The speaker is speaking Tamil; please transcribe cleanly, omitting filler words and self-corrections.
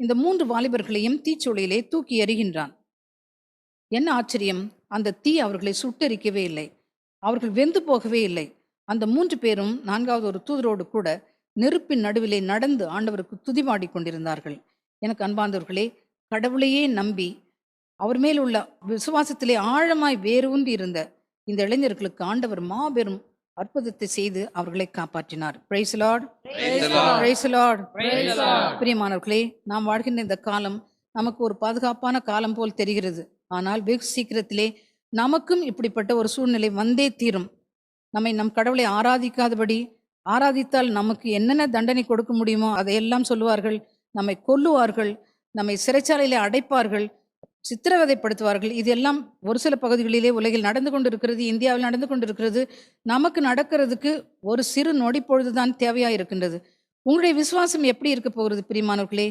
இந்த 3 வாலிபர்களையும் தீச்சூளையிலே தூக்கி எறிகின்றான். என்ன ஆச்சரியம்! அந்த தீ அவர்களை சுட்டெரிக்கவே இல்லை. அவர்கள் வெந்து போகவே இல்லை. அந்த 3 பேரும் 4வது ஒரு தூதரோடு கூட நெருப்பின் நடுவிலே நடந்து ஆண்டவருக்கு துதிபாடிக் கொண்டிருந்தார்கள். எனக்கு அன்பார்ந்தவர்களே, கடவுளையே நம்பி அவர் மேல் உள்ள விசுவாசத்திலே ஆழமாய் வேரூன்றி இருந்த இந்த இளைஞர்களுக்கு ஆண்டவர் மாபெரும் அற்புதத்தை செய்து அவர்களை காப்பாற்றினார். Praise the Lord. Praise the Lord. பிரியமானவர்களே, நாம் வாழ்கின்ற இந்த காலம் நமக்கு ஒரு பாதுகாப்பான காலம் போல் தெரிகிறது. ஆனால் வெகு சீக்கிரத்திலே நமக்கும் இப்படிப்பட்ட ஒரு சூழ்நிலை வந்தே தீரும். நம் கடவுளை ஆராதிக்காதபடி, ஆராதித்தால் நமக்கு என்னென்ன தண்டனை கொடுக்க முடியுமோ அதையெல்லாம் சொல்லுவார்கள். நம்மை கொல்லுவார்கள், நம்மை சிறைச்சாலையிலே அடைப்பார்கள், சித்திரவதைப்படுத்துவார்கள். இதெல்லாம் ஒரு சில பகுதிகளிலே உலகில் நடந்து கொண்டிருக்கிறது, இந்தியாவில் நடந்து கொண்டிருக்கிறது. நமக்கு நடக்கிறதுக்கு ஒரு சிறு நொடி பொழுதுதான் தேவையாக இருக்கின்றது. உங்களுடைய விசுவாசம் எப்படி இருக்க போகிறது பிரியமானவர்களே?